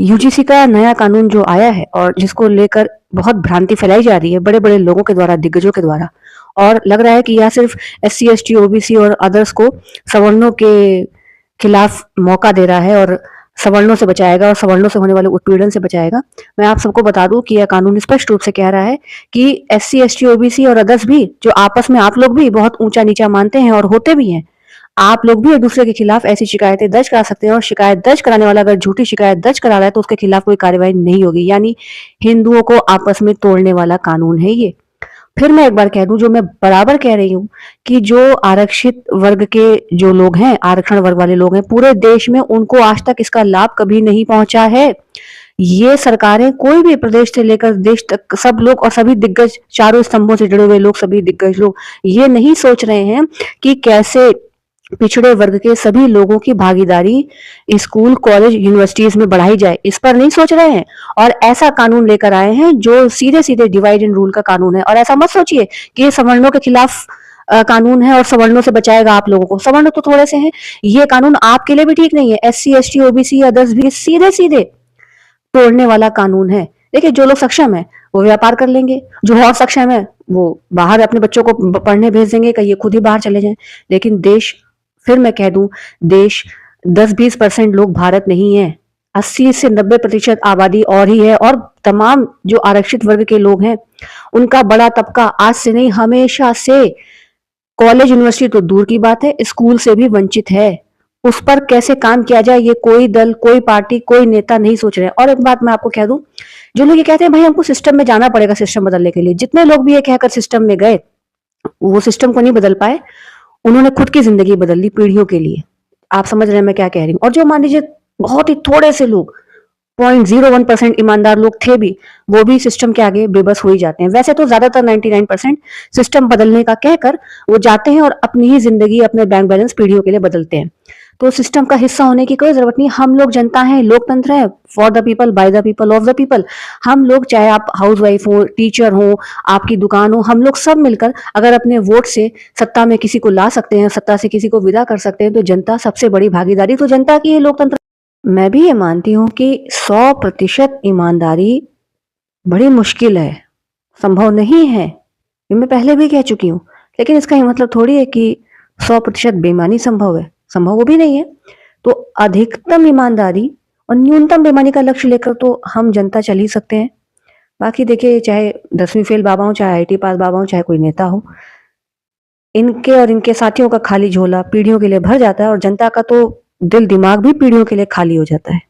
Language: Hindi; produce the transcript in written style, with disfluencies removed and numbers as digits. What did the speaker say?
यूजीसी का नया कानून जो आया है और जिसको लेकर बहुत भ्रांति फैलाई जा रही है बड़े-बड़े लोगों के द्वारा, दिग्गजों के द्वारा, और लग रहा है कि यह सिर्फ एससी, एसटी, ओबीसी और अदर्स को सवर्णों के खिलाफ मौका दे रहा है और सवर्णों से बचाएगा और सवर्णों से होने वाले उत्पीड़न से बचाएगा। मैं आप सबको बता दूं कि यह कानून स्पष्ट रूप से कह रहा है कि एससी, एसटी, ओबीसी और अदर्स भी, जो आपस में आप लोग भी बहुत ऊंचा नीचा मानते हैं और होते भी हैं, आप लोग भी एक दूसरे के खिलाफ ऐसी शिकायतें दर्ज करा सकते हैं और शिकायत दर्ज कराने वाला अगर झूठी शिकायत दर्ज करा रहा है तो उसके खिलाफ कोई कार्रवाई नहीं होगी। यानी हिंदुओं को आपस में तोड़ने वाला कानून है ये। फिर मैं एक बार कह दूं, जो मैं बराबर कह रही हूं कि जो आरक्षित वर्ग के जो लोग हैं, आरक्षण वर्ग वाले लोग हैं, पूरे देश में उनको आज तक इसका लाभ कभी नहीं पहुंचा है। ये सरकारें, कोई भी प्रदेश से लेकर देश तक, सब लोग और सभी दिग्गज, चारों स्तंभों से जुड़े हुए लोग, सभी दिग्गज लोग ये नहीं सोच रहे हैं कि कैसे पिछड़े वर्ग के सभी लोगों की भागीदारी स्कूल, कॉलेज, यूनिवर्सिटीज में बढ़ाई जाए, इस पर नहीं सोच रहे हैं और ऐसा कानून लेकर आए हैं जो सीधे सीधे डिवाइड एंड रूल का कानून है। और ऐसा मत सोचिए कि ये सवर्णों के खिलाफ कानून है और सवर्णों से बचाएगा आप लोगों को। सवर्ण तो थोड़े से हैं, ये कानून आपके लिए भी ठीक नहीं है। एससी, एसटी, ओबीसी, अदर्स भी सीधे सीधे तोड़ने वाला कानून है। देखिए, जो लोग सक्षम है वो व्यापार कर लेंगे, जो और सक्षम है वो बाहर अपने बच्चों को पढ़ने भेज देंगे, कहीं ये खुद ही बाहर चले जाएं। लेकिन देश, फिर मैं कह दूं, देश 10-20% लोग भारत नहीं है, 80 से 90% आबादी और ही है। और तमाम जो आरक्षित वर्ग के लोग हैं उनका बड़ा तबका आज से नहीं, हमेशा से, कॉलेज यूनिवर्सिटी तो दूर की बात है, स्कूल से भी वंचित है। उस पर कैसे काम किया जाए ये कोई दल, कोई पार्टी, कोई नेता नहीं सोच रहे। और एक बात मैं आपको कह दूं, जो लोग ये कहते हैं भाई हमको सिस्टम में जाना पड़ेगा सिस्टम बदलने के लिए, जितने लोग भी ये कहकर सिस्टम में गए वो सिस्टम को नहीं बदल पाए। उन्होंने खुद की जिंदगी बदल ली पीढ़ियों के लिए। आप समझ रहे हैं मैं क्या कह रही हूँ। और जो मान लीजिए बहुत ही थोड़े से लोग, 0.01% ईमानदार लोग थे भी, वो भी सिस्टम के आगे बेबस हो ही जाते हैं। वैसे तो ज्यादातर 99% सिस्टम बदलने का कहकर वो जाते हैं और अपनी ही जिंदगी, अपने बैंक बैलेंस पीढ़ियों के लिए बदलते हैं। तो सिस्टम का हिस्सा होने की कोई जरूरत नहीं। हम लोग जनता हैं, लोकतंत्र है, for the people, by the people, of the people. हम लोग, चाहे आप हाउस वाइफ हो, टीचर हो, आपकी दुकान हो, हम लोग सब मिलकर अगर अपने वोट से सत्ता में किसी को ला सकते हैं, सत्ता से किसी को विदा कर सकते हैं, तो जनता सबसे बड़ी भागीदारी तो जनता की है लोकतंत्र। मैं भी ये मानती हूँ कि 100% ईमानदारी बड़ी मुश्किल है, संभव नहीं है, ये मैं पहले भी कह चुकी हूँ। लेकिन इसका ये मतलब थोड़ी है कि 100% बेईमानी संभव है, संभव वो भी नहीं है। तो अधिकतम ईमानदारी और न्यूनतम बेईमानी का लक्ष्य लेकर तो हम जनता चल ही सकते हैं। बाकी देखिए, चाहे 10वीं फेल बाबा हो, चाहे आईटी पास बाबा हो, चाहे कोई नेता हो, इनके और इनके साथियों का खाली झोला पीढ़ियों के लिए भर जाता है और जनता का तो दिल दिमाग भी पीढ़ियों के लिए खाली हो जाता है।